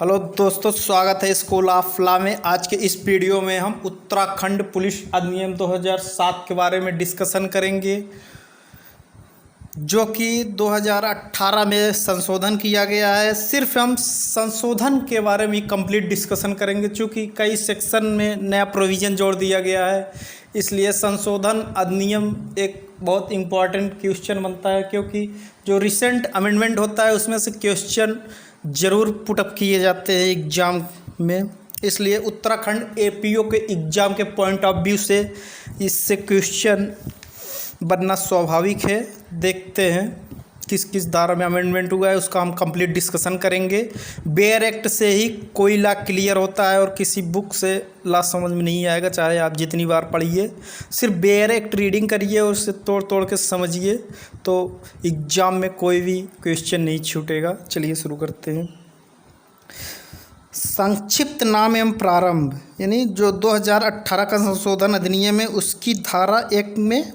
Hello दोस्तों, स्वागत है स्कूल ऑफ लॉ में। आज के इस वीडियो में हम उत्तराखंड पुलिस अधिनियम 2007 के बारे में डिस्कशन करेंगे, जो कि 2018 में संशोधन किया गया है। सिर्फ हम संशोधन के बारे में कंप्लीट डिस्कशन करेंगे, चूँकि कई सेक्शन में नया प्रोविज़न जोड़ दिया गया है, इसलिए संशोधन अधिनियम एक बहुत इम्पॉर्टेंट क्वेश्चन बनता है, क्योंकि जो रिसेंट अमेंडमेंट होता है उसमें से क्वेश्चन ज़रूर पुटअप किए जाते हैं एग्ज़ाम में। इसलिए उत्तराखंड एपीओ के एग्ज़ाम के पॉइंट ऑफ व्यू से इससे क्वेश्चन बनना स्वाभाविक है। देखते हैं किस किस धारा में अमेंडमेंट हुआ है, उसका हम कंप्लीट डिस्कशन करेंगे। बेयर एक्ट से ही कोई लॉ क्लियर होता है और किसी बुक से लॉ समझ में नहीं आएगा, चाहे आप जितनी बार पढ़िए। सिर्फ बेयर एक्ट रीडिंग करिए और उसे तोड़ तोड़ के समझिए, तो एग्ज़ाम में कोई भी क्वेश्चन नहीं छूटेगा। चलिए शुरू करते हैं। संक्षिप्त नाम एवं प्रारंभ, यानी जो 2018 का संशोधन अधिनियम है उसकी धारा 1 में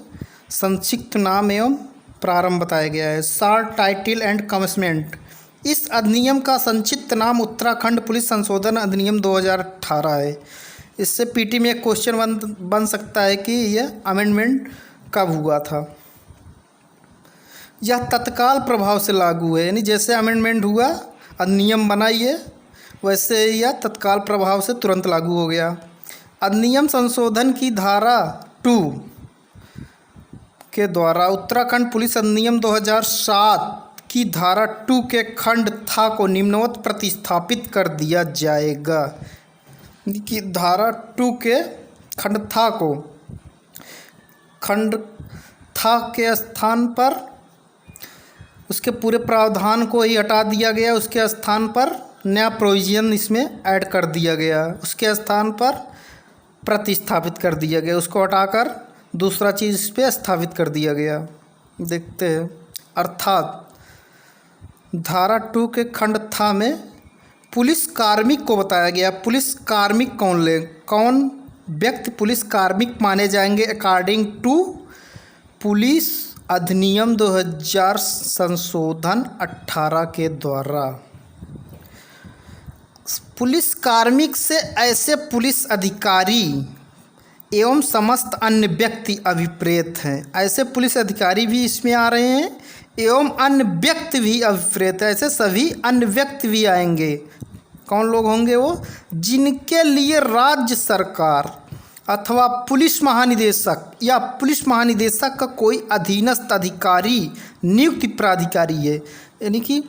संक्षिप्त नाम एवं प्रारंभ बताया गया है। Short title and commencement. इस अधिनियम का संक्षिप्त नाम उत्तराखंड पुलिस संशोधन अधिनियम 2018 है। इससे पीटी में एक क्वेश्चन बन सकता है कि यह अमेंडमेंट कब हुआ था। यह तत्काल प्रभाव से लागू है, यानी जैसे अमेंडमेंट हुआ अधिनियम बनाइए वैसे यह तत्काल प्रभाव से तुरंत लागू हो गया। अधिनियम संशोधन की धारा 2 के द्वारा उत्तराखंड पुलिस अधिनियम 2007 की धारा 2 के खंड था को निम्नवत प्रतिस्थापित कर दिया जाएगा। कि धारा 2 के खंड था को खंड था के स्थान पर उसके पूरे प्रावधान को ही हटा दिया गया, उसके स्थान पर नया प्रोविज़न इसमें ऐड कर दिया गया, उसके स्थान पर प्रतिस्थापित कर दिया गया, उसको हटाकर दूसरा चीज़ इस पर स्थापित कर दिया गया। देखते हैं। अर्थात धारा 2 के खंड था में पुलिस कार्मिक को बताया गया। पुलिस कार्मिक कौन व्यक्ति पुलिस कार्मिक माने जाएंगे अकॉर्डिंग टू पुलिस अधिनियम 2000 संशोधन 18 के द्वारा। पुलिस कार्मिक से ऐसे पुलिस अधिकारी एवं समस्त अन्य व्यक्ति अभिप्रेत हैं। ऐसे पुलिस अधिकारी भी इसमें आ रहे हैं एवं अन्य व्यक्ति भी अभिप्रेत है। ऐसे सभी अन्य व्यक्ति भी आएंगे। कौन लोग होंगे वो? जिनके लिए राज्य सरकार अथवा पुलिस महानिदेशक या पुलिस महानिदेशक का कोई अधीनस्थ अधिकारी नियुक्त प्राधिकारी है, यानी कि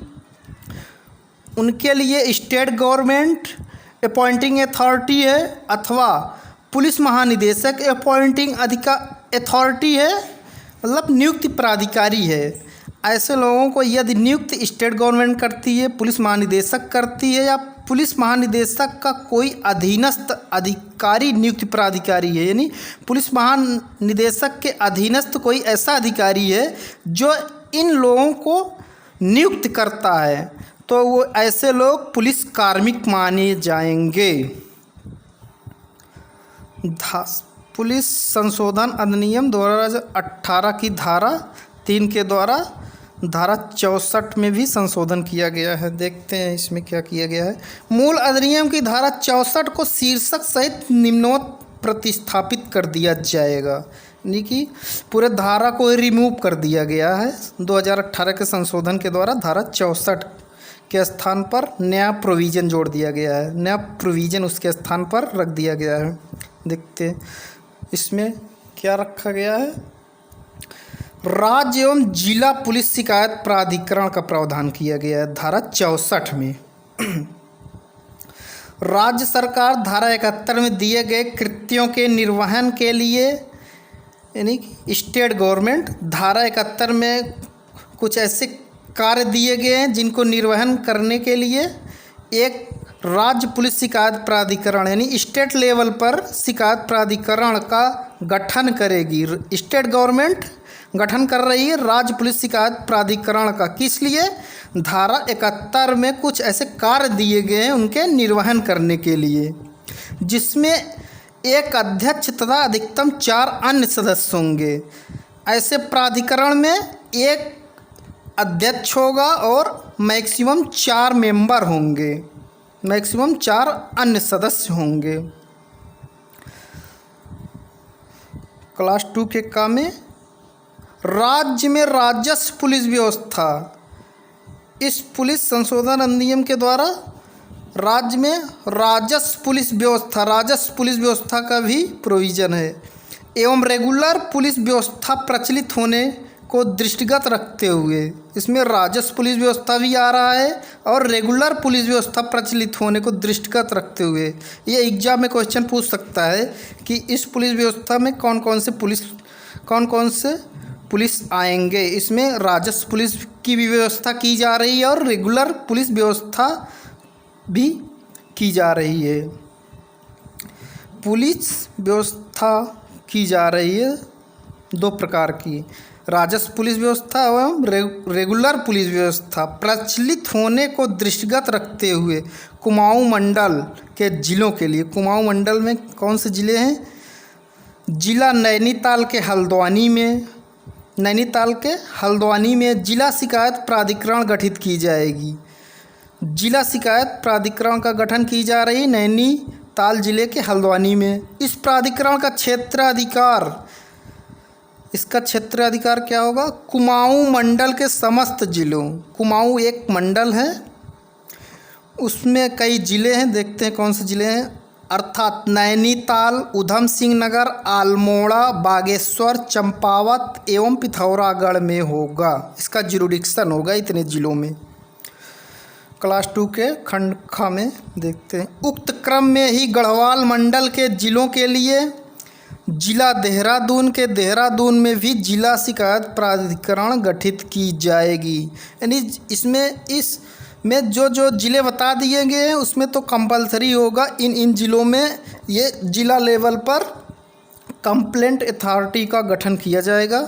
उनके लिए स्टेट गवर्नमेंट अपॉइंटिंग अथॉरिटी है अथवा पुलिस महानिदेशक अपॉइंटिंग अथॉरिटी है, मतलब नियुक्त प्राधिकारी है। ऐसे लोगों को यदि नियुक्त स्टेट गवर्नमेंट करती है, पुलिस महानिदेशक करती है, या पुलिस महानिदेशक का कोई अधीनस्थ अधिकारी नियुक्त प्राधिकारी है, यानी पुलिस महानिदेशक के अधीनस्थ कोई ऐसा अधिकारी है जो इन लोगों को नियुक्त करता है, तो वो ऐसे लोग पुलिस कार्मिक माने जाएंगे। पुलिस संशोधन अधिनियम 2018 की धारा 3 के द्वारा धारा 64 में भी संशोधन किया गया है। देखते हैं इसमें क्या किया गया है। मूल अधिनियम की धारा 64 को शीर्षक सहित निम्नवत प्रतिस्थापित कर दिया जाएगा, यानी कि पूरे धारा को रिमूव कर दिया गया है। 2018 के संशोधन के द्वारा धारा 64 के स्थान पर नया प्रोविज़न जोड़ दिया गया है। नया प्रोविज़न उसके स्थान पर रख दिया गया है। देखते हैं इसमें क्या रखा गया है। राज्य एवं जिला पुलिस शिकायत प्राधिकरण का प्रावधान किया गया है धारा 64 में। राज्य सरकार धारा 71 में दिए गए कृत्यों के निर्वहन के लिए, यानी स्टेट गवर्नमेंट, धारा 71 में कुछ ऐसे कार्य दिए गए हैं जिनको निर्वहन करने के लिए एक राज्य पुलिस शिकायत प्राधिकरण यानी स्टेट लेवल पर शिकायत प्राधिकरण का गठन करेगी। स्टेट गवर्नमेंट गठन कर रही है राज्य पुलिस शिकायत प्राधिकरण का। किस लिए? धारा 71 में कुछ ऐसे कार्य दिए गए हैं उनके निर्वहन करने के लिए, जिसमें एक अध्यक्ष तथा अधिकतम 4 अन्य सदस्य होंगे। ऐसे प्राधिकरण में एक अध्यक्ष होगा और मैक्सिमम 4 मेंबर होंगे। मैक्सिमम 4 अन्य सदस्य होंगे। क्लास 2 के का में राज्य में राजस्व पुलिस व्यवस्था। इस पुलिस संशोधन अधिनियम के द्वारा राज्य में राजस्व पुलिस व्यवस्था का भी प्रोविज़न है एवं रेगुलर पुलिस व्यवस्था प्रचलित होने को दृष्टिगत रखते हुए इसमें राजस्व पुलिस व्यवस्था भी आ रहा है और रेगुलर पुलिस व्यवस्था प्रचलित होने को दृष्टिगत रखते हुए ये एग्जाम में क्वेश्चन पूछ सकता है कि इस पुलिस व्यवस्था में कौन कौन से पुलिस आएंगे। इसमें राजस्व पुलिस की भी व्यवस्था की जा रही है और रेगुलर पुलिस व्यवस्था भी की जा रही है। पुलिस व्यवस्था की जा रही है 2 प्रकार की, राजस्व पुलिस व्यवस्था एवं रेगुलर पुलिस व्यवस्था प्रचलित होने को दृष्टिगत रखते हुए कुमाऊं मंडल के ज़िलों के लिए, कुमाऊं मंडल में कौन से ज़िले हैं? जिला नैनीताल के हल्द्वानी में जिला शिकायत प्राधिकरण गठित की जाएगी। जिला शिकायत प्राधिकरण का गठन की जा रही नैनीताल जिले के हल्द्वानी में। इस प्राधिकरण का क्षेत्राधिकार क्या होगा? कुमाऊं मंडल के समस्त जिलों, कुमाऊं एक मंडल है उसमें कई ज़िले हैं, देखते हैं कौन से ज़िले हैं, अर्थात नैनीताल, उधम सिंह नगर, अल्मोड़ा, बागेश्वर, चंपावत एवं पिथौरागढ़ में होगा। इसका जुरिडिक्शन होगा इतने ज़िलों में। क्लास 2 के खंड ख में देखते हैं, उक्त क्रम में ही गढ़वाल मंडल के ज़िलों के लिए जिला देहरादून में भी जिला शिकायत प्राधिकरण गठित की जाएगी। यानी इसमें जो ज़िले बता दिए गए हैं उसमें तो कंपलसरी होगा इन ज़िलों में ये जिला लेवल पर कंप्लेंट अथॉरिटी का गठन किया जाएगा।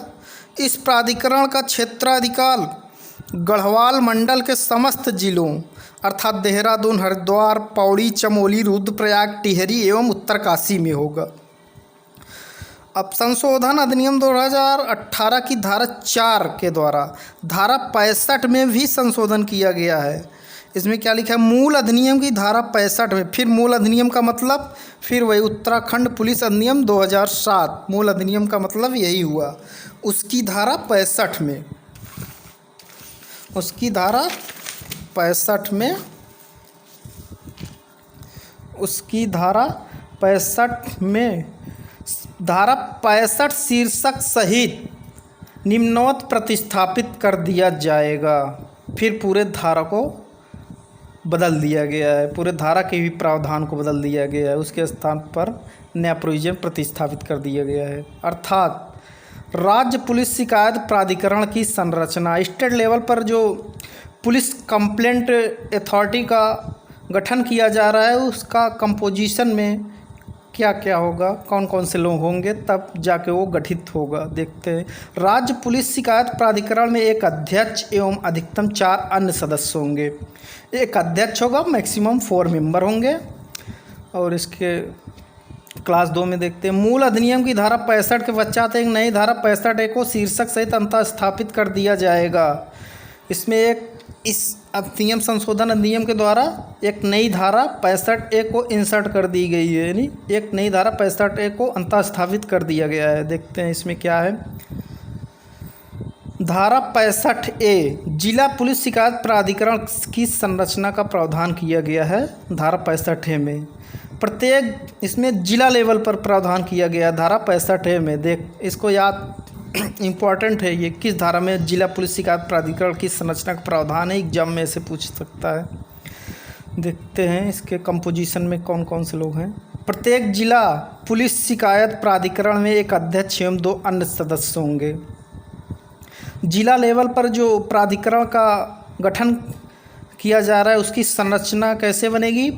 इस प्राधिकरण का क्षेत्राधिकार गढ़वाल मंडल के समस्त ज़िलों अर्थात देहरादून, हरिद्वार, पौड़ी, चमोली, रुद्रप्रयाग, टिहरी एवं उत्तरकाशी में होगा। अब संशोधन अधिनियम 2018 की धारा 4 के द्वारा धारा 65 में भी संशोधन किया गया है। इसमें क्या लिखा है? मूल अधिनियम की धारा 65 में, फिर मूल अधिनियम का मतलब फिर वही उत्तराखंड पुलिस अधिनियम 2007, मूल अधिनियम का मतलब यही हुआ। उसकी धारा 65 में, उसकी धारा 65 में, उसकी धारा 65 में, धारा 65 शीर्षक सहित निम्नवत प्रतिस्थापित कर दिया जाएगा। फिर पूरे धारा को बदल दिया गया है, पूरे धारा के भी प्रावधान को बदल दिया गया है, उसके स्थान पर नया प्रोविजन प्रतिस्थापित कर दिया गया है। अर्थात राज्य पुलिस शिकायत प्राधिकरण की संरचना, स्टेट लेवल पर जो पुलिस कंप्लेंट अथॉरिटी का गठन किया जा रहा है उसका कंपोजिशन में क्या क्या होगा, कौन कौन से लोग होंगे, तब जाके वो गठित होगा। देखते हैं। राज्य पुलिस शिकायत प्राधिकरण में एक अध्यक्ष एवं अधिकतम 4 अन्य सदस्य होंगे। एक अध्यक्ष होगा, मैक्सिमम 4 मेंबर होंगे। और इसके क्लास 2 में देखते हैं। मूल अधिनियम की धारा 65 के पश्चात एक नई धारा 65A को शीर्षक सहित अंतः स्थापित कर दिया जाएगा। इसमें इस अधिनियम संशोधन अधिनियम के द्वारा एक नई धारा 65A को इंसर्ट कर दी गई है, यानी एक नई धारा 65A को अंतः स्थापित कर दिया गया है। देखते हैं इसमें क्या है। धारा 65A जिला पुलिस शिकायत प्राधिकरण की संरचना का प्रावधान किया गया है। धारा 65A में प्रत्येक, इसमें जिला लेवल पर प्रावधान किया गया धारा 65A में। इसको याद इम्पॉर्टेंट है, ये किस धारा में जिला पुलिस शिकायत प्राधिकरण की संरचना का प्रावधान है, एग्जाम में से पूछ सकता है। देखते हैं इसके कंपोजिशन में कौन कौन से लोग हैं। प्रत्येक जिला पुलिस शिकायत प्राधिकरण में एक अध्यक्ष एवं 2 अन्य सदस्य होंगे। जिला लेवल पर जो प्राधिकरण का गठन किया जा रहा है उसकी संरचना कैसे बनेगी?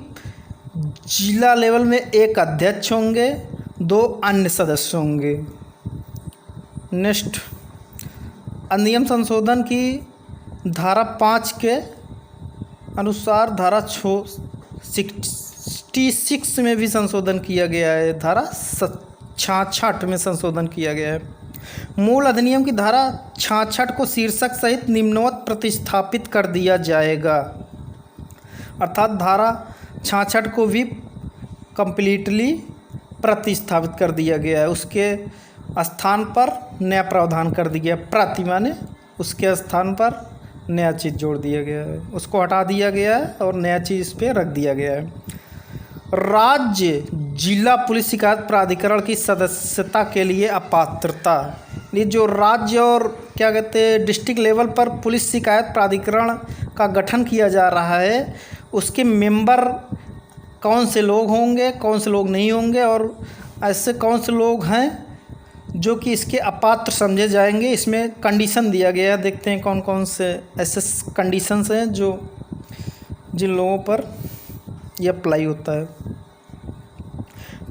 जिला लेवल में एक अध्यक्ष होंगे, 2 अन्य सदस्य होंगे। नेक्स्ट, अधिनियम संशोधन की धारा 5 के अनुसार धारा 66 में भी संशोधन किया गया है। धारा 66 में संशोधन किया गया है। मूल अधिनियम की धारा 66 को शीर्षक सहित निम्नवत प्रतिस्थापित कर दिया जाएगा। अर्थात धारा 66 को भी कंप्लीटली प्रतिस्थापित कर दिया गया है। उसके स्थान पर नया प्रावधान कर दिया गया। प्रति माने उसके स्थान पर नया चीज़ जोड़ दिया गया है, उसको हटा दिया गया है और नया चीज़ इस पर रख दिया गया है। राज्य जिला पुलिस शिकायत प्राधिकरण की सदस्यता के लिए अपात्रता, ये जो राज्य और क्या कहते हैं डिस्ट्रिक्ट लेवल पर पुलिस शिकायत प्राधिकरण का गठन किया जा रहा है, उसके मेंबर कौन से लोग होंगे, कौन से लोग नहीं होंगे और ऐसे कौन से लोग हैं जो कि इसके अपात्र समझे जाएंगे। इसमें कंडीशन दिया गया है, देखते हैं कौन कौन से ऐसे कंडीशंस हैं जो जिन लोगों पर ये अप्लाई होता है।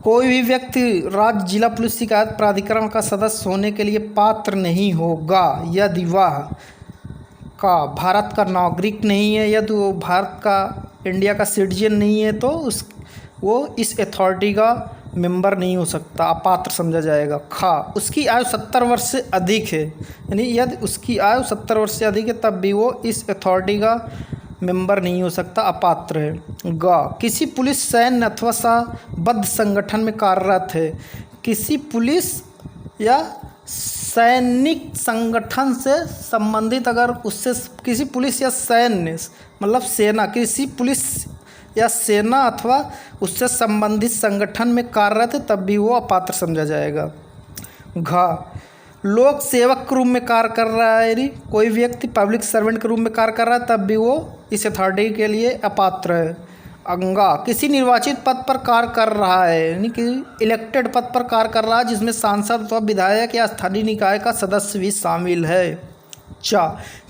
कोई भी व्यक्ति राज्य जिला पुलिस शिकायत प्राधिकरण का सदस्य होने के लिए पात्र नहीं होगा यदि वह का भारत का नागरिक नहीं है, यदि वो भारत का इंडिया का सिटीजन नहीं है तो वो इस अथॉरिटी का मेंबर नहीं हो सकता, अपात्र समझा जाएगा। उसकी आयु 70 वर्ष से अधिक है, यानी यदि उसकी आयु 70 वर्ष से अधिक है तब भी वो इस अथॉरिटी का मेंबर नहीं हो सकता, अपात्र है। किसी पुलिस सैन्य अथवा संबद्ध संगठन में कार्यरत है, किसी पुलिस या सैनिक संगठन से संबंधित अगर उससे किसी पुलिस या सैन्य मतलब सेना, किसी पुलिस या सेना अथवा उससे संबंधित संगठन में कार्यरत है तब भी वो अपात्र समझा जाएगा। लोक सेवक के रूप में कार्य कर रहा है, यदि कोई व्यक्ति पब्लिक सर्वेंट के रूप में कार्य कर रहा है तब भी वो इस अथॉरिटी के लिए अपात्र है। किसी निर्वाचित पद पर कार्य कर रहा है, यानी कि इलेक्टेड पद पर कार्य कर रहा है जिसमें सांसद अथवा विधायक या स्थानीय निकाय का सदस्य भी शामिल है।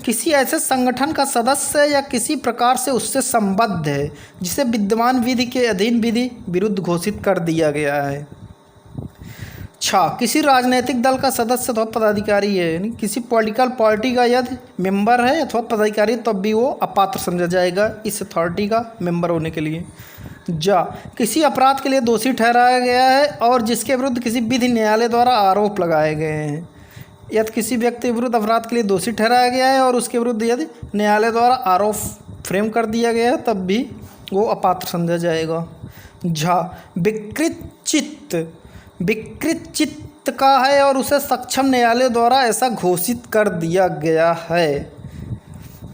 किसी ऐसे संगठन का सदस्य या किसी प्रकार से उससे संबद्ध है जिसे विद्यमान विधि के अधीन विधि विरुद्ध घोषित कर दिया गया है। किसी राजनीतिक दल का सदस्य अथवा पदाधिकारी है, यानी किसी पॉलिटिकल पार्टी का यदि मेंबर है अथवा पदाधिकारी तब भी वो अपात्र समझा जाएगा इस अथॉरिटी का मेंबर होने के लिए। किसी अपराध के लिए दोषी ठहराया गया है और जिसके विरुद्ध किसी विधि न्यायालय द्वारा आरोप लगाए गए हैं, यदि किसी व्यक्ति के विरुद्ध अपराध के लिए दोषी ठहराया गया है और उसके विरुद्ध यदि न्यायालय द्वारा आरोप फ्रेम कर दिया गया है तब भी वो अपात्र समझा जाएगा। विकृत चित्त का है और उसे सक्षम न्यायालय द्वारा ऐसा घोषित कर दिया गया है।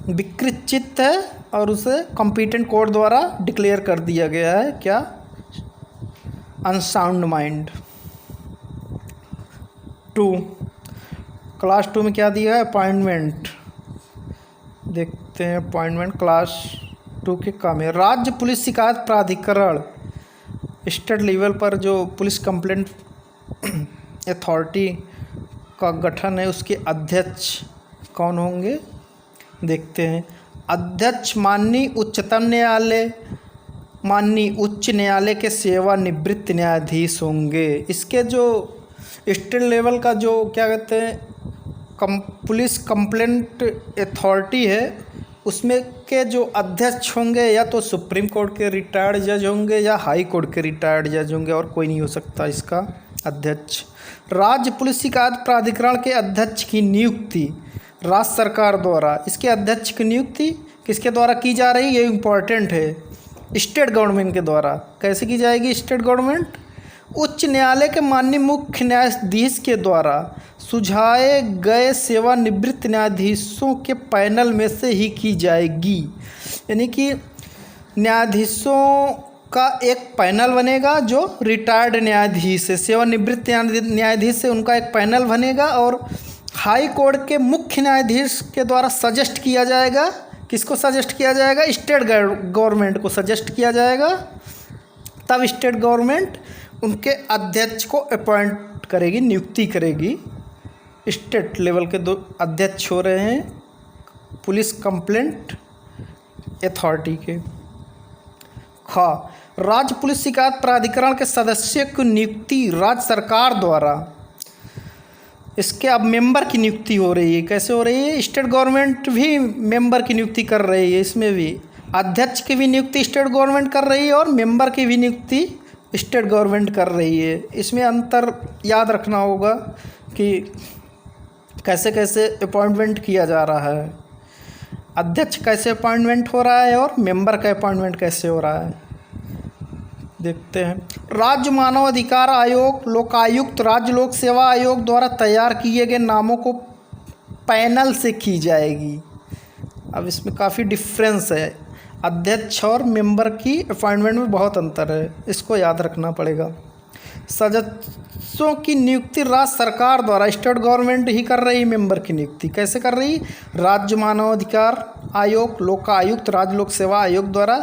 विकृत चित्त है और उसे कॉम्पिटेंट कोर्ट द्वारा डिक्लेयर कर दिया गया है क्या, अनसाउंड माइंड। क्लास 2 में क्या दिया है, अपॉइंटमेंट। देखते हैं अपॉइंटमेंट क्लास 2 के काम है। राज्य पुलिस शिकायत प्राधिकरण स्टेट लेवल पर जो पुलिस कंप्लेंट अथॉरिटी का गठन है उसके अध्यक्ष कौन होंगे, देखते हैं। अध्यक्ष माननीय उच्चतम न्यायालय, माननीय उच्च न्यायालय के सेवानिवृत्त न्यायाधीश होंगे। इसके जो स्टेट लेवल का जो क्या कहते हैं पुलिस कंप्लेंट अथॉरिटी है उसमें के जो अध्यक्ष होंगे या तो सुप्रीम कोर्ट के रिटायर्ड जज होंगे या हाई कोर्ट के रिटायर्ड जज होंगे और कोई नहीं हो सकता इसका अध्यक्ष। राज्य पुलिस शिकायत प्राधिकरण के अध्यक्ष की नियुक्ति राज्य सरकार द्वारा, इसके अध्यक्ष की नियुक्ति किसके द्वारा की जा रही है, ये इम्पॉर्टेंट है, स्टेट गवर्नमेंट के द्वारा। कैसे की जाएगी स्टेट गवर्नमेंट, उच्च न्यायालय के माननीय मुख्य न्यायाधीश के द्वारा सुझाए गए सेवानिवृत्त न्यायाधीशों के पैनल में से ही की जाएगी। यानी कि न्यायाधीशों का एक पैनल बनेगा जो रिटायर्ड न्यायाधीश है, सेवानिवृत्त न्यायाधीश से उनका एक पैनल बनेगा और हाई कोर्ट के मुख्य न्यायाधीश के द्वारा सजेस्ट किया जाएगा। किसको सजेस्ट किया जाएगा, स्टेट गवर्नमेंट को सजेस्ट किया जाएगा। तब स्टेट गवर्नमेंट उनके अध्यक्ष को अपॉइंट करेगी, नियुक्ति करेगी। स्टेट लेवल के 2 अध्यक्ष हो रहे हैं पुलिस कंप्लेंट अथॉरिटी के। राज्य पुलिस शिकायत प्राधिकरण के सदस्य की नियुक्ति राज्य सरकार द्वारा, इसके अब मेंबर की नियुक्ति हो रही है। कैसे हो रही है, स्टेट गवर्नमेंट भी मेंबर की नियुक्ति कर रही है, इसमें भी अध्यक्ष की भी नियुक्ति स्टेट गवर्नमेंट कर रही है और मेंबर की भी नियुक्ति स्टेट गवर्नमेंट कर रही है। इसमें अंतर याद रखना होगा कि कैसे कैसे अपॉइंटमेंट किया जा रहा है, अध्यक्ष कैसे अपॉइंटमेंट हो रहा है और मेंबर का अपॉइंटमेंट कैसे हो रहा है। देखते हैं। राज्य मानव अधिकार आयोग, लोकायुक्त, राज्य लोक सेवा आयोग द्वारा तैयार किए गए नामों को पैनल से की जाएगी। अब इसमें काफ़ी डिफरेंस है, अध्यक्ष और मेंबर की अपॉइंटमेंट में बहुत अंतर है, इसको याद रखना पड़ेगा। सदस्यों की नियुक्ति राज्य सरकार द्वारा, स्टेट गवर्नमेंट ही कर रही मेंबर की नियुक्ति। कैसे कर रही? राज्य मानव अधिकार आयोग, लोकायुक्त, राज्य लोक सेवा आयोग द्वारा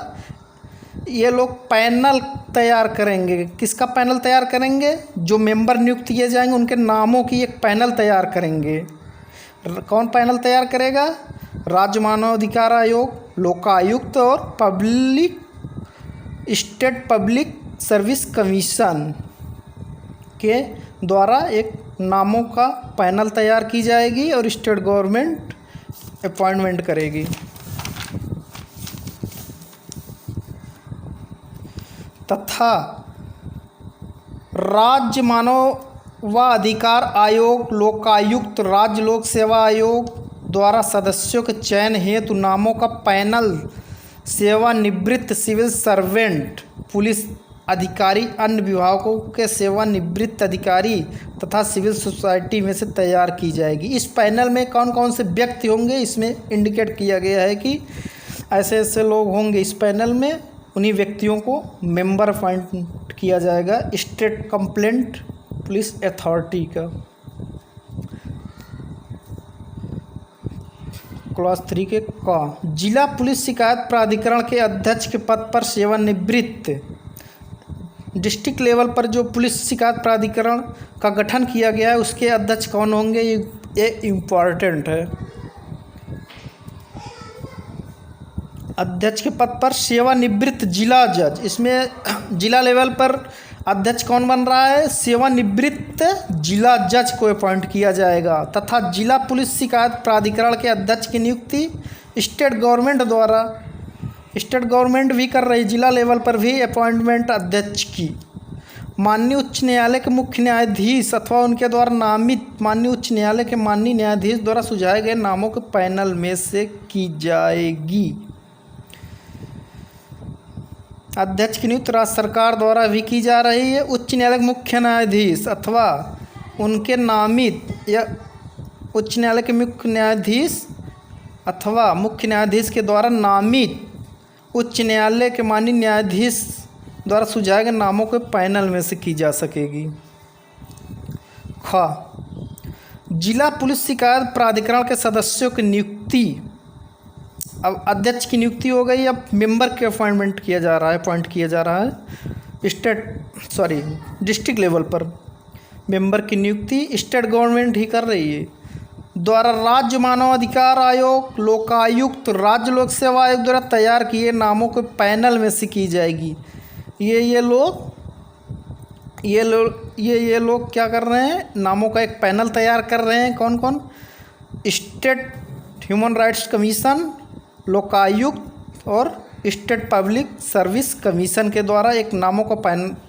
ये लोग पैनल तैयार करेंगे। किसका पैनल तैयार करेंगे? जो मेंबर नियुक्त किए जाएंगे उनके नामों की एक पैनल तैयार करेंगे। कौन पैनल तैयार करेगा? राज्य मानव अधिकार आयोग, लोकायुक्त और स्टेट पब्लिक सर्विस कमीशन के द्वारा एक नामों का पैनल तैयार की जाएगी और स्टेट गवर्नमेंट अपॉइंटमेंट करेगी। तथा राज्य मानवाधिकार आयोग, लोकायुक्त, राज्य लोक सेवा आयोग द्वारा सदस्यों के चयन हेतु नामों का पैनल सेवानिवृत्त सिविल सर्वेंट, पुलिस अधिकारी, अन्य विभागों के सेवानिवृत्त अधिकारी तथा सिविल सोसाइटी में से तैयार की जाएगी। इस पैनल में कौन कौन से व्यक्ति होंगे इसमें इंडिकेट किया गया है कि ऐसे ऐसे लोग होंगे इस पैनल में। उन्हीं व्यक्तियों को मेंबर अपॉइंट किया जाएगा स्टेट कंप्लेंट पुलिस अथॉरिटी का। क्लास 3 के का जिला पुलिस शिकायत प्राधिकरण के अध्यक्ष के पद पर सेवानिवृत्त, डिस्ट्रिक्ट लेवल पर जो पुलिस शिकायत प्राधिकरण का गठन किया गया है उसके अध्यक्ष कौन होंगे, ये इम्पॉर्टेंट है। अध्यक्ष के पद पर सेवानिवृत्त जिला जज, इसमें जिला लेवल पर अध्यक्ष कौन बन रहा है? सेवानिवृत्त जिला जज को अपॉइंट किया जाएगा। तथा जिला पुलिस शिकायत प्राधिकरण के अध्यक्ष की नियुक्ति स्टेट गवर्नमेंट द्वारा, स्टेट गवर्नमेंट भी कर रही, जिला लेवल पर भी अपॉइंटमेंट अध्यक्ष की माननीय उच्च न्यायालय के मुख्य न्यायाधीश अथवा उनके द्वारा नामित माननीय उच्च न्यायालय के माननीय न्यायाधीश द्वारा सुझाए गए नामों के पैनल में से की जाएगी। अध्यक्ष की नियुक्ति राज्य सरकार द्वारा भी की जा रही है। उच्च न्यायालय के मुख्य न्यायाधीश अथवा उनके नामित या उच्च न्यायालय के मुख्य न्यायाधीश अथवा मुख्य न्यायाधीश के द्वारा नामित उच्च न्यायालय के माननीय न्यायाधीश द्वारा सुझाए गए नामों के पैनल में से की जा सकेगी। ख जिला पुलिस शिकायत प्राधिकरण के सदस्यों की नियुक्ति। अब अध्यक्ष की नियुक्ति हो गई, अब मेंबर के अपॉइंट किया जा रहा है डिस्ट्रिक्ट लेवल पर। मेंबर की नियुक्ति स्टेट गवर्नमेंट ही कर रही है। द्वारा राज्य मानव अधिकार आयोग, लोकायुक्त, राज्य लोक सेवा आयोग द्वारा तैयार किए नामों के पैनल में से की जाएगी। ये लोग क्या कर रहे हैं? नामों का एक पैनल तैयार कर रहे हैं। कौन कौन? State human rights commission, Lokayukta और स्टेट पब्लिक सर्विस कमीशन के द्वारा एक नामों का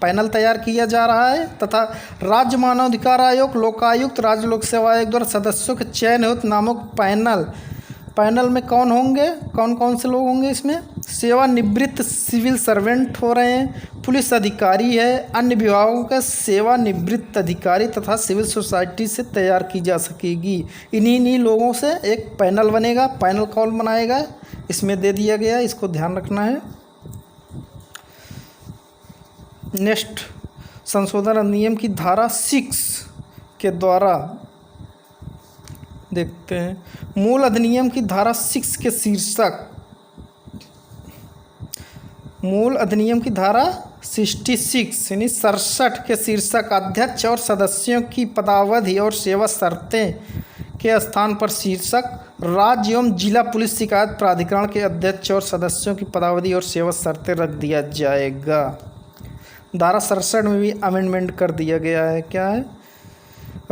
पैनल तैयार किया जा रहा है। तथा राज्य मानवाधिकार आयोग, लोकायुक्त, राज्य लोक सेवा आयोग द्वारा सदस्यों के चयन हेतु नामों का पैनल में कौन होंगे, कौन कौन से लोग होंगे? इसमें सेवानिवृत्त सिविल सर्वेंट हो रहे हैं, पुलिस अधिकारी है, अन्य विभागों के सेवानिवृत्त अधिकारी तथा सिविल सोसाइटी से तैयार की जा सकेगी। इन्हीं लोगों से एक पैनल बनेगा। पैनल कौन बनाएगा इसमें दे दिया गया, इसको ध्यान रखना है। नेक्स्ट, संशोधन अधिनियम की धारा 6 के द्वारा देखते हैं। मूल अधिनियम की धारा 6 के शीर्षक, मूल अधिनियम की धारा 66 यानी 67 के शीर्षक अध्यक्ष और सदस्यों की पदावधि और सेवा शर्तें के स्थान पर शीर्षक राज्य एवं जिला पुलिस शिकायत प्राधिकरण के अध्यक्ष और सदस्यों की पदावधि और सेवा शर्तें रख दिया जाएगा। धारा 67 में भी अमेंडमेंट कर दिया गया है। क्या है?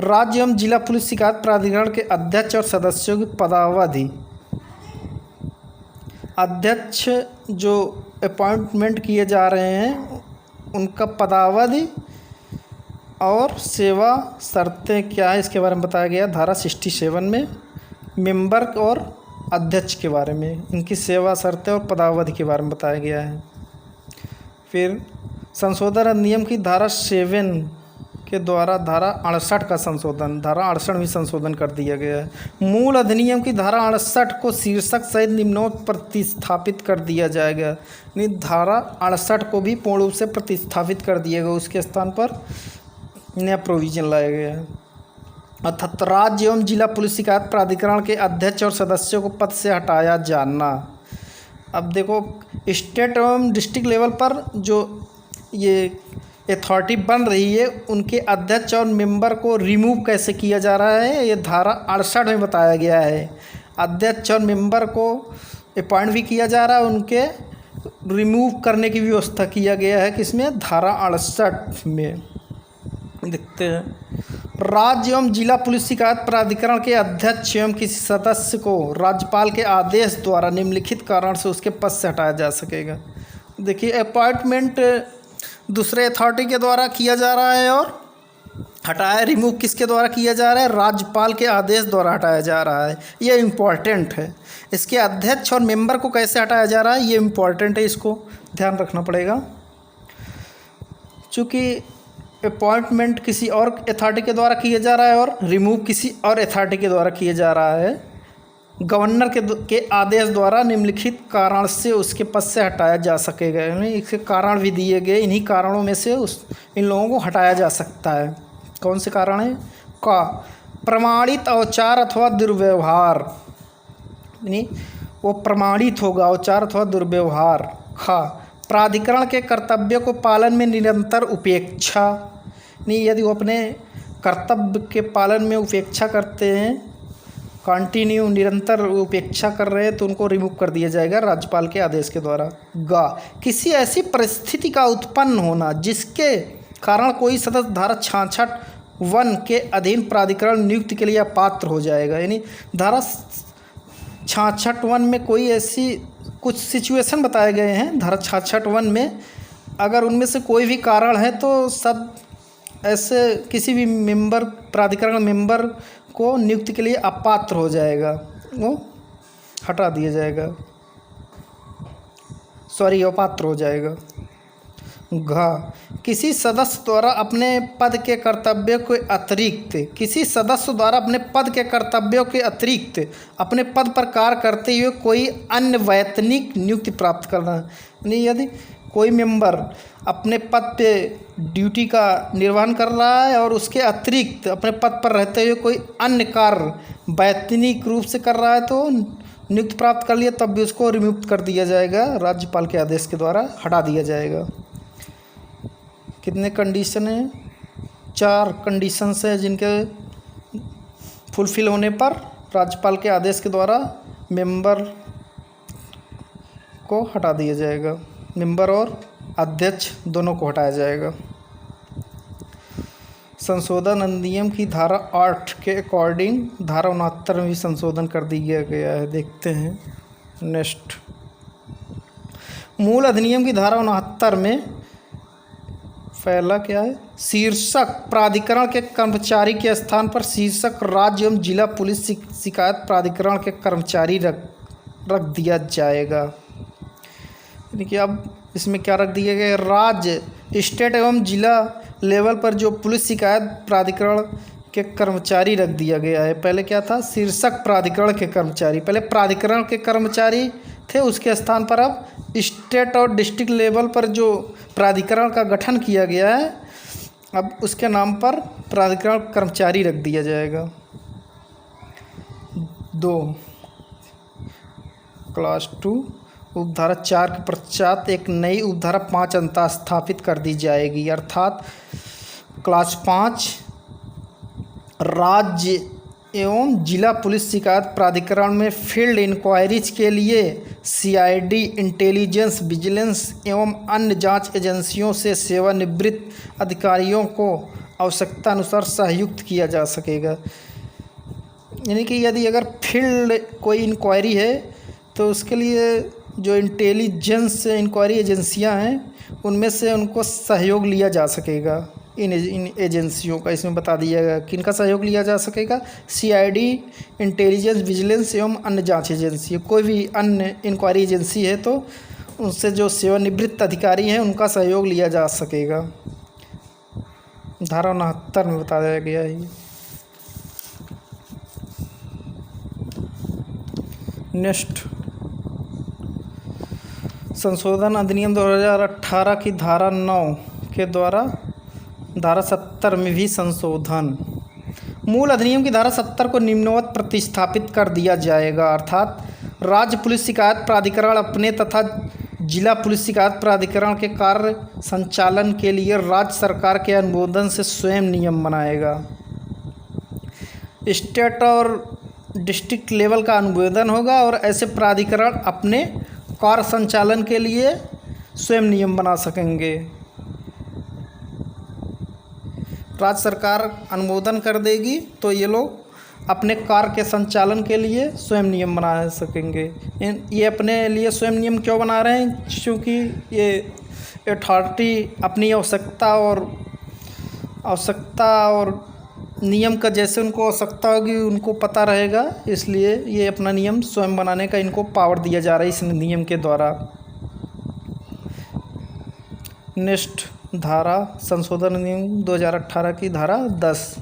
राज्य एवं जिला पुलिस शिकायत प्राधिकरण के अध्यक्ष और सदस्यों की पदावधि, अध्यक्ष जो अपॉइंटमेंट किए जा रहे हैं उनका पदावधि और सेवा शर्तें क्या है इसके बारे में बताया गया धारा 67 में। मेंबर और अध्यक्ष के बारे में, इनकी सेवा शर्तें और पदावधि के बारे में बताया गया है। फिर संशोधन अधिनियम की धारा 7 के द्वारा धारा 68 का संशोधन, धारा 68 भी संशोधन कर दिया गया है। मूल अधिनियम की धारा 68 को शीर्षक सहित निम्नोक्त प्रतिस्थापित कर दिया जाएगा। यानी धारा 68 को भी पूर्ण रूप से प्रतिस्थापित कर दिया गया, उसके स्थान पर नया प्रोविजन लाया गया है। अर्थात राज्य एवं जिला पुलिस शिकायत प्राधिकरण के अध्यक्ष और सदस्यों को पद से हटाया जाना। अब देखो, स्टेट एवं डिस्ट्रिक्ट लेवल पर जो ये अथॉरिटी बन रही है, उनके अध्यक्ष और मेंबर को रिमूव कैसे किया जा रहा है, ये धारा 68 में बताया गया है। अध्यक्ष और मेंबर को अपॉइंट भी किया जा रहा है, उनके रिमूव करने की व्यवस्था किया गया है किसमें, धारा 68 में। देखते हैं, राज्य एवं जिला पुलिस शिकायत प्राधिकरण के अध्यक्ष एवं किसी सदस्य को राज्यपाल के आदेश द्वारा निम्नलिखित कारण से उसके पद से हटाया जा सकेगा। देखिए, अपॉइंटमेंट दूसरे अथॉरिटी के द्वारा किया जा रहा है और हटाया रिमूव किसके द्वारा किया जा रहा है, राज्यपाल के आदेश द्वारा हटाया जा रहा है। ये इम्पॉर्टेंट है। इसके अध्यक्ष और मेंबर को कैसे हटाया जा रहा है, ये इम्पॉर्टेंट है, इसको ध्यान रखना पड़ेगा। चूँकि अपॉइंटमेंट किसी और अथॉरिटी के द्वारा किया जा रहा है और रिमूव किसी और अथॉरिटी के द्वारा किया जा रहा है, गवर्नर के आदेश द्वारा निम्नलिखित कारण से उसके पद से हटाया जा सकेगा। यानी इसके कारण भी दिए गए, इन्हीं कारणों में से इन लोगों को हटाया जा सकता है। कौन से कारण है? का प्रमाणित औचार अथवा दुर्व्यवहार, यानी वो प्रमाणित होगा औचार अथवा दुर्व्यवहार। खा प्राधिकरण के कर्तव्य को पालन में निरंतर उपेक्षा, नहीं, यदि वो अपने कर्तव्य के पालन में उपेक्षा करते हैं, कंटिन्यू निरंतर उपेक्षा कर रहे हैं, तो उनको रिमूव कर दिया जाएगा राज्यपाल के आदेश के द्वारा। गा किसी ऐसी परिस्थिति का उत्पन्न होना जिसके कारण कोई सदस्य धारा 66(1) के अधीन प्राधिकरण नियुक्ति के लिए अपात्र हो जाएगा। यानी धारा 66(1) में कोई ऐसी कुछ सिचुएशन बताए गए हैं धारा 66(1) में, अगर उनमें से कोई भी कारण है तो सब ऐसे किसी भी मेंबर, प्राधिकरण मेंबर को नियुक्ति के लिए अपात्र हो जाएगा, वो हटा दिया जाएगा, अपात्र हो जाएगा। घ किसी सदस्य द्वारा अपने पद के कर्तव्यों के अतिरिक्त, किसी सदस्य द्वारा अपने पद के कर्तव्यों के अतिरिक्त अपने पद पर कार्य करते हुए कोई अन्य वैतनिक नियुक्ति प्राप्त करना। यानी यदि कोई मेंबर अपने पद पे ड्यूटी का निर्वहन कर रहा है और उसके अतिरिक्त अपने पद पर रहते हुए कोई अन्य कार्य वैतनिक रूप से कर रहा है, तो नियुक्ति प्राप्त कर लिया, तब भी उसको रिमूव कर दिया जाएगा, राज्यपाल के आदेश के द्वारा हटा दिया जाएगा। कितने कंडीशन हैं? 4 कंडीशंस हैं जिनके फुलफिल होने पर राज्यपाल के आदेश के द्वारा मेंबर को हटा दिया जाएगा, मेंबर और अध्यक्ष दोनों को हटाया जाएगा। संशोधन अधिनियम की धारा 8 के अकॉर्डिंग धारा 69 में भी संशोधन कर दिया गया है। देखते हैं नेक्स्ट। मूल अधिनियम की धारा 69 में पहला क्या है? शीर्षक प्राधिकरण के कर्मचारी के स्थान पर शीर्षक राज्य एवं जिला पुलिस शिकायत प्राधिकरण के कर्मचारी रख दिया जाएगा। यानी कि अब इसमें क्या रख दिया गया? राज्य, स्टेट एवं जिला लेवल पर जो पुलिस शिकायत प्राधिकरण के कर्मचारी रख दिया गया है। पहले क्या था? शीर्षक प्राधिकरण के कर्मचारी, पहले प्राधिकरण के कर्मचारी थे, उसके स्थान पर अब स्टेट और डिस्ट्रिक्ट लेवल पर जो प्राधिकरण का गठन किया गया है, अब उसके नाम पर प्राधिकरण कर्मचारी रख दिया जाएगा। 2 क्लास 2 उपधारा 4 के पश्चात एक नई उपधारा 5 अंतः स्थापित कर दी जाएगी, अर्थात क्लास 5 राज्य एवं जिला पुलिस शिकायत प्राधिकरण में फील्ड इंक्वायरीज के लिए CID, इंटेलिजेंस, विजिलेंस एवं अन्य जांच एजेंसियों से सेवानिवृत्त अधिकारियों को आवश्यकता अनुसार सहयुक्त किया जा सकेगा। यानी कि यदि अगर फील्ड कोई इंक्वायरी है तो उसके लिए जो इंटेलिजेंस इंक्वायरी एजेंसियां हैं उनमें से उनको सहयोग लिया जा सकेगा। इन एजेंसियों का इसमें बता दिया गया किनका सहयोग लिया जा सकेगा? CID, इंटेलिजेंस, विजिलेंस एवं अन्य जांच एजेंसी। कोई भी अन्य इंक्वायरी एजेंसी है तो उनसे जो सेवानिवृत्त अधिकारी हैं उनका सहयोग लिया जा सकेगा। धारा 69 में बताया गया है ये। नेक्स्ट, संशोधन अधिनियम 2018 की धारा 9 के द्वारा धारा 70 में भी संशोधन। मूल अधिनियम की धारा 70 को निम्नवत प्रतिस्थापित कर दिया जाएगा, अर्थात राज्य पुलिस शिकायत प्राधिकरण अपने तथा जिला पुलिस शिकायत प्राधिकरण के कार्य संचालन के लिए राज्य सरकार के अनुमोदन से स्वयं नियम बनाएगा। स्टेट और डिस्ट्रिक्ट लेवल का अनुमोदन होगा और ऐसे प्राधिकरण अपने कार्य संचालन के लिए स्वयं नियम बना सकेंगे। राज्य सरकार अनुमोदन कर देगी तो ये लोग अपने कार्य के संचालन के लिए स्वयं नियम बना सकेंगे। ये अपने लिए स्वयं नियम क्यों बना रहे हैं? क्योंकि ये अथॉरिटी अपनी आवश्यकता और नियम का जैसे उनको आवश्यकता होगी उनको पता रहेगा, इसलिए ये अपना नियम स्वयं बनाने का इनको पावर दिया जा रहा है इस नियम के द्वारा। नेक्स्ट, धारा संशोधन नियम 2018 की धारा 10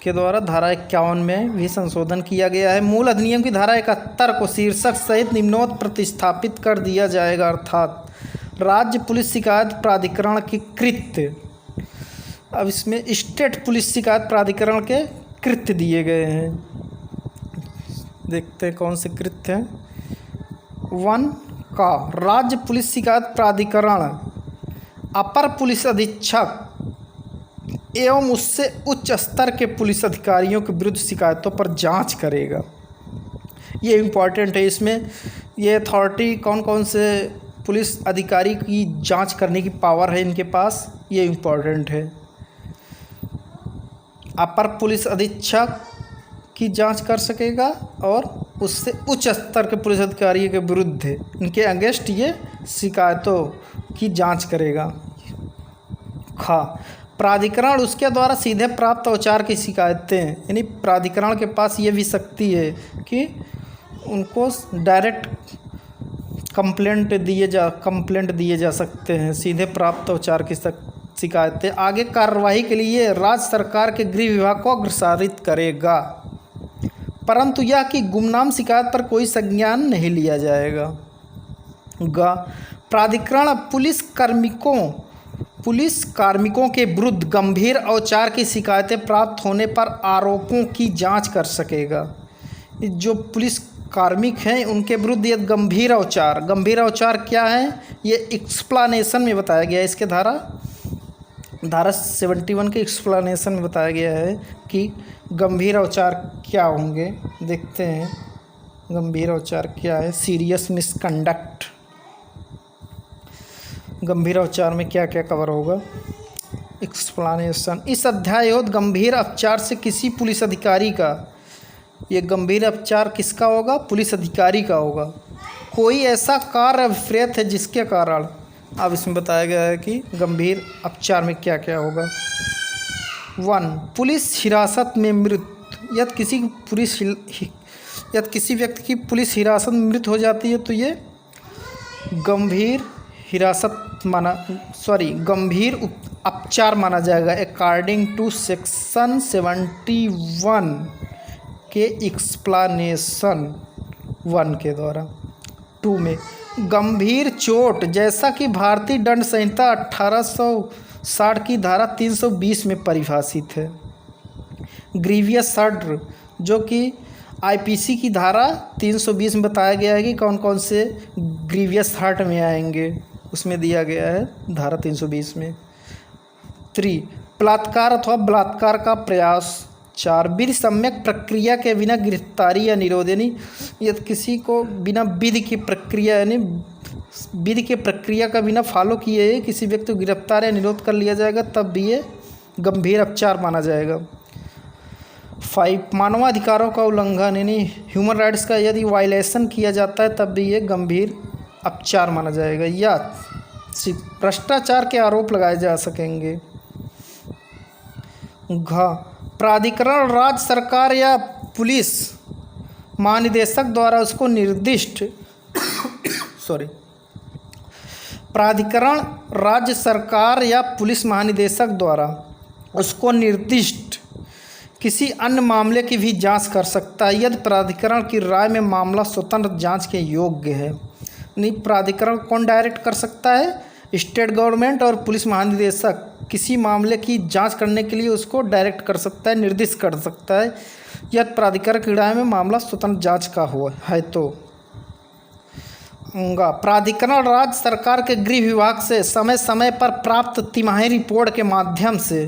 के द्वारा धारा 51 में भी संशोधन किया गया है। मूल अधिनियम की धारा 71 को शीर्षक सहित निम्नवत प्रतिस्थापित कर दिया जाएगा, अर्थात राज्य पुलिस शिकायत प्राधिकरण के कृत्य, अब इसमें स्टेट पुलिस शिकायत प्राधिकरण के कृत्य दिए गए हैं। देखते हैं कौन से कृत्य हैं। 1 का राज्य पुलिस शिकायत प्राधिकरण अपर पुलिस अधीक्षक एवं उससे उच्च स्तर के पुलिस अधिकारियों के विरुद्ध शिकायतों पर जांच करेगा। ये इम्पॉर्टेंट है। इसमें ये अथॉरिटी कौन कौन से पुलिस अधिकारी की जांच करने की पावर है इनके पास, ये इम्पॉर्टेंट है। अपर पुलिस अधीक्षक की जांच कर सकेगा और उससे उच्च स्तर के पुलिस अधिकारियों के विरुद्ध इनके अगेंस्ट ये शिकायतों की जांच करेगा। खा प्राधिकरण उसके द्वारा सीधे प्राप्त औचार की शिकायतें, यानी प्राधिकरण के पास ये भी शक्ति है कि उनको डायरेक्ट कंप्लेंट दिए जा सकते हैं, सीधे प्राप्त औचार की शिकायतें आगे कार्यवाही के लिए राज्य सरकार के गृह विभाग को अग्रसारित करेगा, परंतु यह कि गुमनाम शिकायत पर कोई संज्ञान नहीं लिया जाएगा। ग प्राधिकरण पुलिस कार्मिकों के विरुद्ध गंभीर औचार की शिकायतें प्राप्त होने पर आरोपों की जांच कर सकेगा। जो पुलिस कार्मिक हैं उनके विरुद्ध ये गंभीर औचार क्या है, ये एक्सप्लेनेशन में बताया गया है। इसके धारा 71 के एक्सप्लेनेशन में बताया गया है कि गंभीर औचार क्या होंगे। देखते हैं गंभीर औचार क्या है। सीरियस मिसकंडक्ट, गंभीर औचार में क्या क्या कवर होगा। एक्सप्लेनेशन, इस अध्याय गंभीर अपचार से किसी पुलिस अधिकारी का, ये गंभीर अपचार किसका होगा? पुलिस अधिकारी का होगा। कोई ऐसा कार्य अभिप्रेत है जिसके कारण, अब इसमें बताया गया है कि गंभीर अपचार में क्या क्या होगा। 1 पुलिस हिरासत में मृत्यु, यदि किसी व्यक्ति की पुलिस हिरासत में मृत्यु हो जाती है तो ये गंभीर अपचार माना जाएगा अकॉर्डिंग टू सेक्शन 71 के एक्सप्लेनेशन 1 के द्वारा। 2 में गंभीर चोट, जैसा कि भारतीय दंड संहिता 1860 की धारा 320 में परिभाषित है। ग्रीवियस हर्ट, जो कि आईपीसी की धारा 320 में बताया गया है कि कौन कौन से ग्रीवियस हर्ट में आएंगे, उसमें दिया गया है धारा 320 में। 3 बलात्कार अथवा बलात्कार का प्रयास। 4 विधि सम्यक प्रक्रिया के बिना गिरफ्तारी या निरोध, यानी यदि किसी को बिना विधि की प्रक्रिया का बिना फॉलो किए किसी व्यक्ति को गिरफ्तार या निरोध कर लिया जाएगा तब भी ये गंभीर अपचार माना जाएगा। 5 मानवाधिकारों का उल्लंघन, यानी ह्यूमन राइट्स का यदि वायलेशन किया जाता है तब भी ये गंभीर अपचार माना जाएगा। या भ्रष्टाचार के आरोप लगाए जा सकेंगे। प्राधिकरण राज्य सरकार या पुलिस महानिदेशक द्वारा उसको निर्दिष्ट प्राधिकरण राज्य सरकार या पुलिस महानिदेशक द्वारा उसको निर्दिष्ट किसी अन्य मामले की भी जांच कर सकता है यदि प्राधिकरण की राय में मामला स्वतंत्र जांच के योग्य है। नहीं, प्राधिकरण कौन डायरेक्ट कर सकता है? स्टेट गवर्नमेंट और पुलिस महानिदेशक किसी मामले की जांच करने के लिए उसको डायरेक्ट कर सकता है, निर्दिष्ट कर सकता है यदि प्राधिकरण की राय में मामला स्वतंत्र जांच का हो है तो। प्राधिकरण राज्य सरकार के गृह विभाग से समय समय पर प्राप्त तिमाही रिपोर्ट के माध्यम से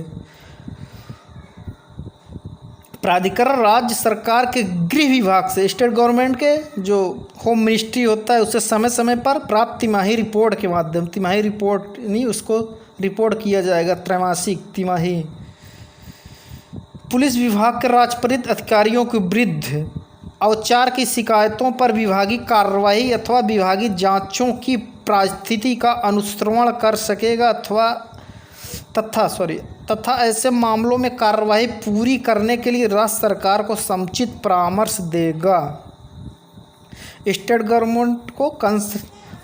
प्राधिकरण राज्य सरकार के गृह विभाग से, स्टेट गवर्नमेंट के जो होम मिनिस्ट्री होता है उससे समय समय पर प्राप्त तिमाही रिपोर्ट के माध्यम, तिमाही रिपोर्ट नहीं, उसको रिपोर्ट किया जाएगा त्रैमासिक तिमाही। पुलिस विभाग के राजपत्रित अधिकारियों के विरुद्ध औचार की शिकायतों पर विभागीय कार्रवाई अथवा विभागीय जांचों की परिस्थिति का अनुश्रवण कर सकेगा तथा ऐसे मामलों में कार्रवाई पूरी करने के लिए राज्य सरकार को समुचित परामर्श देगा। स्टेट गवर्नमेंट को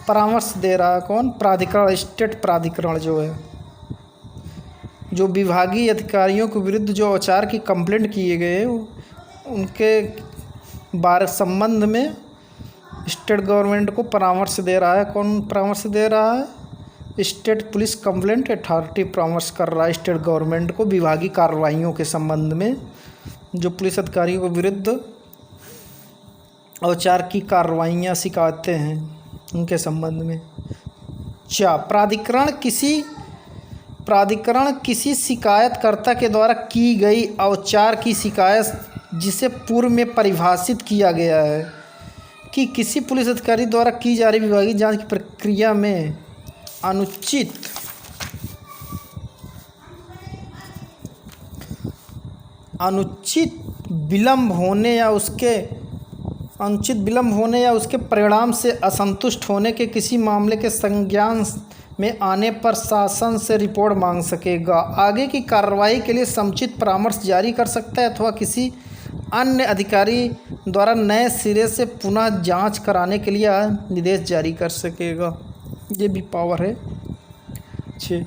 परामर्श दे रहा है कौन? प्राधिकरण, स्टेट प्राधिकरण जो है, जो विभागीय अधिकारियों के विरुद्ध जो औचार की कंप्लेंट किए गए उनके संबंध में स्टेट गवर्नमेंट को परामर्श दे रहा है। कौन परामर्श दे रहा है? स्टेट पुलिस कंप्लेंट अथॉरिटी परामर्श कर रहा है स्टेट गवर्नमेंट को विभागीय कार्रवाइयों के संबंध में, जो पुलिस अधिकारियों के विरुद्ध औचार की कार्रवाइयाँ शिकायतें हैं उनके संबंध में। प्राधिकरण किसी शिकायतकर्ता के द्वारा की गई औचार की शिकायत जिसे पूर्व में परिभाषित किया गया है कि किसी पुलिस अधिकारी द्वारा की जा रही विभागीय जांच की प्रक्रिया में अनुचित विलंब होने या उसके परिणाम से असंतुष्ट होने के किसी मामले के संज्ञान में आने पर शासन से रिपोर्ट मांग सकेगा। आगे की कार्रवाई के लिए समुचित परामर्श जारी कर सकता है अथवा किसी अन्य अधिकारी द्वारा नए सिरे से पुनः जांच कराने के लिए निर्देश जारी कर सकेगा। ये भी पावर है। 6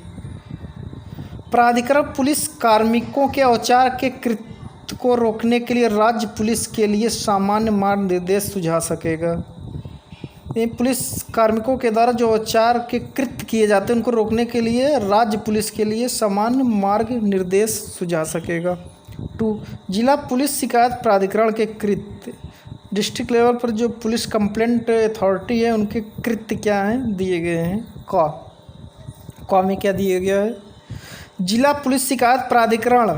प्राधिकरण पुलिस कार्मिकों के औचार के कृत्य को रोकने के लिए राज्य पुलिस के लिए सामान्य मार्ग निर्देश सुझा सकेगा। ये पुलिस कार्मिकों के द्वारा जो औचार के कृत्य किए जाते हैं उनको रोकने के लिए राज्य पुलिस के लिए सामान्य मार्ग निर्देश सुझा सकेगा। 2 जिला पुलिस शिकायत प्राधिकरण के कृत्य, डिस्ट्रिक्ट लेवल पर जो पुलिस कंप्लेंट अथॉरिटी है उनके कृत्य क्या हैं दिए गए हैं। क में क्या दिया गया है? जिला पुलिस शिकायत प्राधिकरण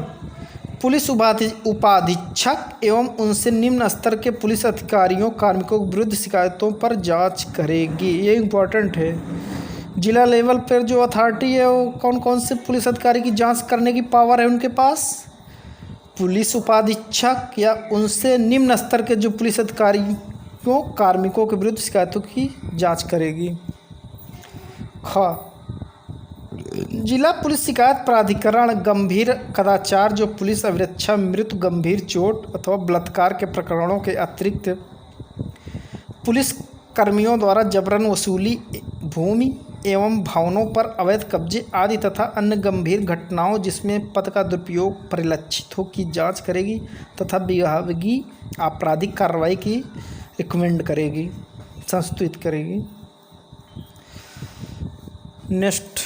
पुलिस उपाधीक्षक एवं उनसे निम्न स्तर के पुलिस अधिकारियों कार्मिकों के विरुद्ध शिकायतों पर जांच करेगी। ये इम्पोर्टेंट है। जिला लेवल पर जो अथॉरिटी है वो कौन कौन से पुलिस अधिकारी की जांच करने की पावर है उनके पास? पुलिस उपाधीक्षक या उनसे निम्न स्तर के जो पुलिस अधिकारियों कार्मिकों के विरुद्ध शिकायतों की जांच करेगी। ख जिला पुलिस शिकायत प्राधिकरण गंभीर कदाचार जो पुलिस अभिरक्षा, मृत्यु, गंभीर चोट अथवा बलात्कार के प्रकरणों के अतिरिक्त पुलिस कर्मियों द्वारा जबरन वसूली, भूमि एवं भवनों पर अवैध कब्जे आदि तथा अन्य गंभीर घटनाओं जिसमें पद का दुरुपयोग परिलक्षित हो की जांच करेगी तथा विभागीय आपराधिक कार्रवाई की रिकमेंड करेगी, संस्तुत करेगी। नेक्स्ट,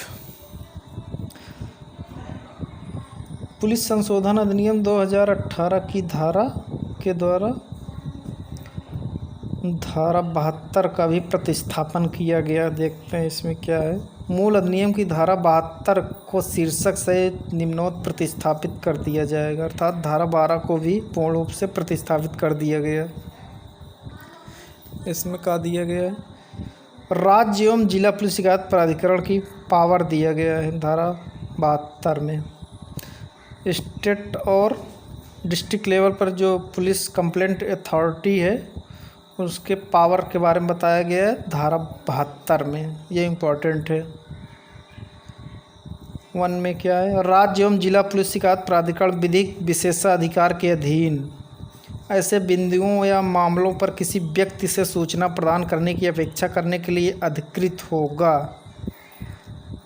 पुलिस संशोधन अधिनियम 2018 की धारा के द्वारा धारा 72 का भी प्रतिस्थापन किया गया। देखते हैं इसमें क्या है। मूल अधिनियम की धारा 72 को शीर्षक से निम्नोक्त प्रतिस्थापित कर दिया जाएगा, अर्थात धारा 12 को भी पूर्ण रूप से प्रतिस्थापित कर दिया गया। इसमें क्या दिया गया है? राज्य एवं जिला पुलिस शिकायत प्राधिकरण की पावर दिया गया है धारा 72 में। स्टेट और डिस्ट्रिक्ट लेवल पर जो पुलिस कंप्लेंट अथॉरिटी है उसके पावर के बारे में बताया गया है धारा 72 में। ये इम्पोर्टेंट है। 1 में क्या है? राज्य एवं जिला पुलिस शिकायत प्राधिकरण विधिक विशेषाधिकार के अधीन ऐसे बिंदुओं या मामलों पर किसी व्यक्ति से सूचना प्रदान करने की अपेक्षा करने के लिए अधिकृत होगा।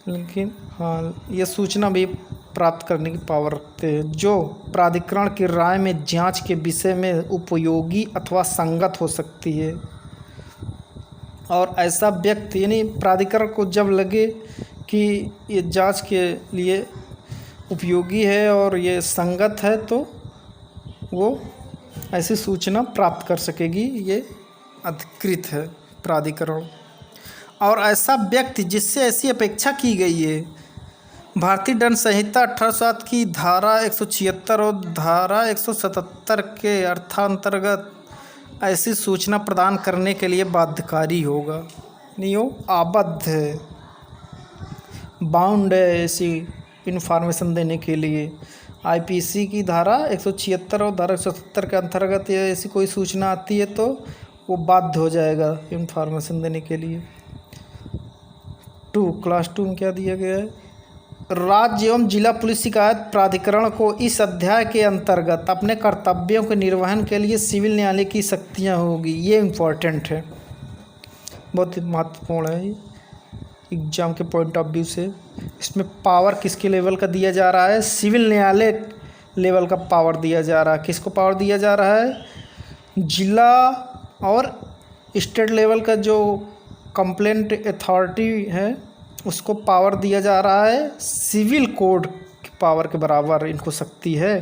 लेकिन हाँ, ये सूचना भी प्राप्त करने की पावर रखते हैं, जो प्राधिकरण की राय में जांच के विषय में उपयोगी अथवा संगत हो सकती है। और ऐसा व्यक्ति यानी प्राधिकरण को जब लगे कि ये जांच के लिए उपयोगी है और ये संगत है, तो वो ऐसी सूचना प्राप्त कर सकेगी। ये अधिकृत है प्राधिकरण। और ऐसा व्यक्ति जिससे ऐसी अपेक्षा की गई है, भारतीय दंड संहिता 1807 की धारा 176 और धारा 177 के अर्थांतर्गत ऐसी सूचना प्रदान करने के लिए बाध्यकारी होगा। नहीं, वो आबद्ध है, बाउंड है ऐसी इन्फॉर्मेशन देने के लिए। आईपीसी की धारा 176 और धारा 177 के अंतर्गत ये ऐसी कोई सूचना आती है तो वो बाध्य हो जाएगा इन्फॉर्मेशन देने के लिए। क्लास 2 में क्या दिया गया है? राज्य एवं जिला पुलिस शिकायत प्राधिकरण को इस अध्याय के अंतर्गत अपने कर्तव्यों के निर्वहन के लिए सिविल न्यायालय की शक्तियाँ होगी। ये इम्पोर्टेंट है, बहुत महत्वपूर्ण है एग्जाम के पॉइंट ऑफ व्यू से। इसमें पावर किसके लेवल का दिया जा रहा है? सिविल न्यायालय लेवल का पावर दिया जा रहा है। किसको पावर दिया जा रहा है? जिला और स्टेट लेवल का जो कंप्लेंट अथॉरिटी है उसको पावर दिया जा रहा है। सिविल कोड की पावर के बराबर इनको शक्ति है।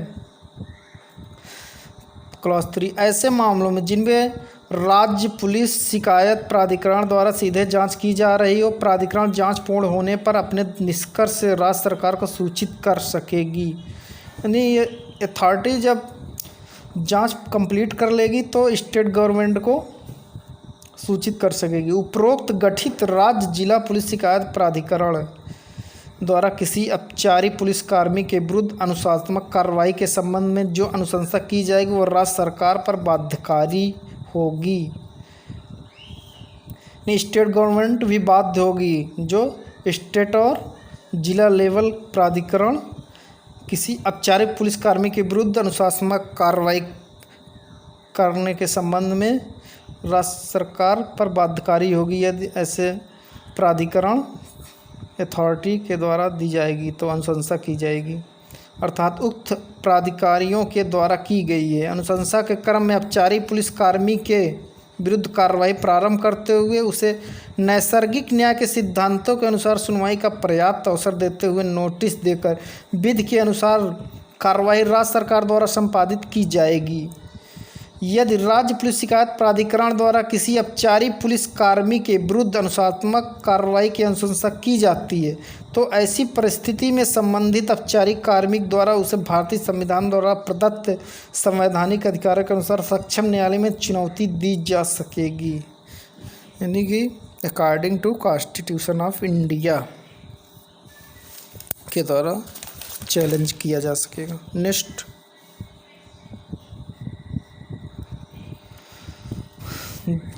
क्लॉज 3, ऐसे मामलों में जिनमें राज्य पुलिस शिकायत प्राधिकरण द्वारा सीधे जांच की जा रही हो, प्राधिकरण जांच पूर्ण होने पर अपने निष्कर्ष से राज्य सरकार को सूचित कर सकेगी। यानी ये अथॉरिटी जब जांच कंप्लीट कर लेगी तो स्टेट गवर्नमेंट को सूचित कर सकेगी। उपरोक्त गठित राज्य जिला पुलिस शिकायत प्राधिकरण द्वारा किसी अपचारी पुलिस कर्मी के विरुद्ध अनुशासनात्मक कार्रवाई के संबंध में जो अनुशंसा की जाएगी वो राज्य सरकार पर बाध्यकारी होगी। स्टेट गवर्नमेंट भी बाध्य होगी। जो स्टेट और जिला लेवल प्राधिकरण किसी अपचारी पुलिसकर्मी के विरुद्ध अनुशासनात्मक कार्रवाई करने के संबंध में राज्य सरकार पर बाध्यकारी होगी। यदि ऐसे प्राधिकरण अथॉरिटी के द्वारा दी जाएगी तो अनुशंसा की जाएगी, अर्थात उक्त प्राधिकारियों के द्वारा की गई है। अनुशंसा के क्रम में अपचारी पुलिसकर्मी के विरुद्ध कार्रवाई प्रारंभ करते हुए उसे नैसर्गिक न्याय के सिद्धांतों के अनुसार सुनवाई का पर्याप्त अवसर देते हुए नोटिस देकर विधि के अनुसार कार्रवाई राज्य सरकार द्वारा संपादित की जाएगी। यदि राज्य पुलिस शिकायत प्राधिकरण द्वारा किसी अपचारी पुलिस कार्मी के विरुद्ध अनुशासनात्मक कार्रवाई की अनुशंसा की जाती है तो ऐसी परिस्थिति में संबंधित अपचारी कार्मिक द्वारा उसे भारतीय संविधान द्वारा प्रदत्त संवैधानिक अधिकारों के अनुसार सक्षम न्यायालय में चुनौती दी जा सकेगी, यानी कि according to constitution of India के द्वारा चैलेंज किया जा सकेगा। नेक्स्ट,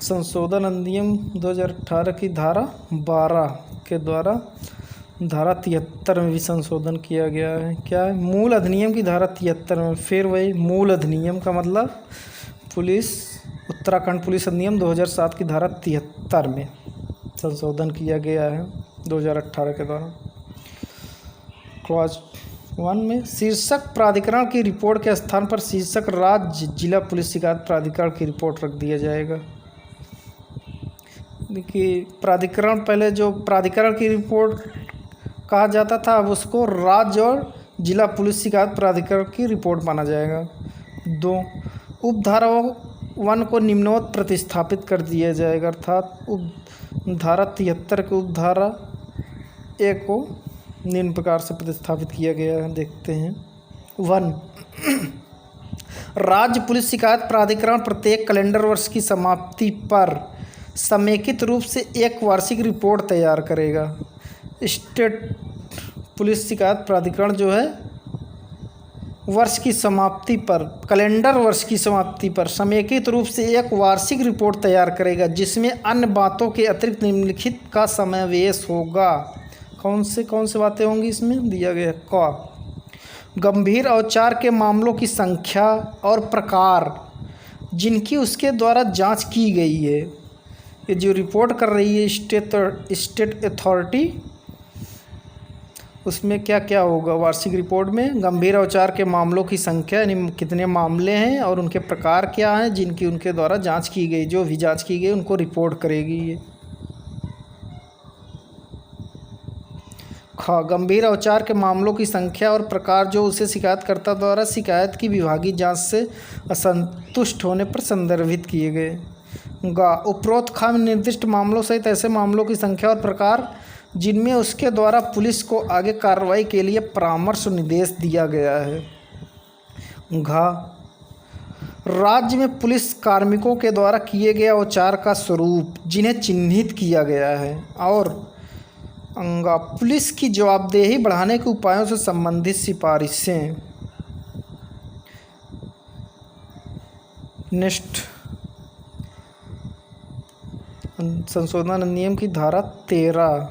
संशोधन अधिनियम 2018 की धारा 12 के द्वारा धारा 73 में भी संशोधन किया गया है। क्या है? मूल अधिनियम की धारा 73 में फिर वही मूल अधिनियम का मतलब पुलिस उत्तराखंड पुलिस अधिनियम 2007 की धारा 73 में संशोधन किया गया है 2018 के द्वारा। क्लॉज 1 में शीर्षक प्राधिकरण की रिपोर्ट के स्थान पर शीर्षक राज्य जिला पुलिस शिकायत प्राधिकरण की रिपोर्ट रख दिया जाएगा। देखिए, प्राधिकरण पहले जो प्राधिकरण की रिपोर्ट कहा जाता था अब उसको राज्य और जिला पुलिस शिकायत प्राधिकरण की रिपोर्ट माना जाएगा। 2, उपधारा 1 को निम्नवत प्रतिस्थापित कर दिया जाएगा, अर्थात धारा 73 के उपधारा 1 को निम्न प्रकार से प्रतिस्थापित किया गया है। देखते हैं। 1, राज्य पुलिस शिकायत प्राधिकरण प्रत्येक कैलेंडर वर्ष की समाप्ति पर समेकित रूप से एक वार्षिक रिपोर्ट तैयार करेगा। स्टेट पुलिस शिकायत प्राधिकरण जो है वर्ष की समाप्ति पर, कैलेंडर वर्ष की समाप्ति पर समेकित रूप से एक वार्षिक रिपोर्ट तैयार करेगा जिसमें अन्य बातों के अतिरिक्त निम्नलिखित का समावेश होगा। कौन से बातें होंगी इसमें दिया गया? क, गंभीर औचार के मामलों की संख्या और प्रकार जिनकी उसके द्वारा जांच की गई है। ये जो रिपोर्ट कर रही है स्टेट अथॉरिटी उसमें क्या क्या होगा वार्षिक रिपोर्ट में? गंभीर औचार के मामलों की संख्या, यानी कितने मामले हैं और उनके प्रकार क्या हैं जिनकी उनके द्वारा जांच की गई, जो भी जांच की गई उनको रिपोर्ट करेगी ये। गंभीर औचार के मामलों की संख्या और प्रकार जो उसे शिकायतकर्ता द्वारा शिकायत की विभागीय जांच से असंतुष्ट होने पर संदर्भित किए गए। उपरोक्त में निर्दिष्ट मामलों सहित ऐसे मामलों की संख्या और प्रकार जिनमें उसके द्वारा पुलिस को आगे कार्रवाई के लिए परामर्श और निर्देश दिया गया है। राज्य में पुलिस कार्मिकों के द्वारा किए गए औचार का स्वरूप जिन्हें चिन्हित किया गया है। और पुलिस की जवाबदेही बढ़ाने के उपायों से संबंधित सिफारिशें। नेक्स्ट, संशोधन अधिनियम की धारा 13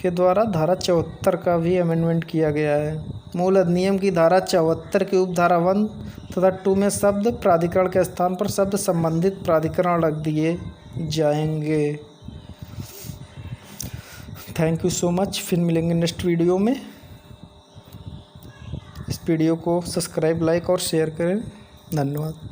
के द्वारा धारा 74 का भी अमेंडमेंट किया गया है। मूल अधिनियम की धारा 74 की उपधारा 1 तथा 2 में शब्द प्राधिकरण के स्थान पर शब्द संबंधित प्राधिकरण रख दिए जाएंगे। Thank you so much. फिर मिलेंगे नेक्स्ट वीडियो में। इस वीडियो को सब्सक्राइब, लाइक और शेयर करें। धन्यवाद।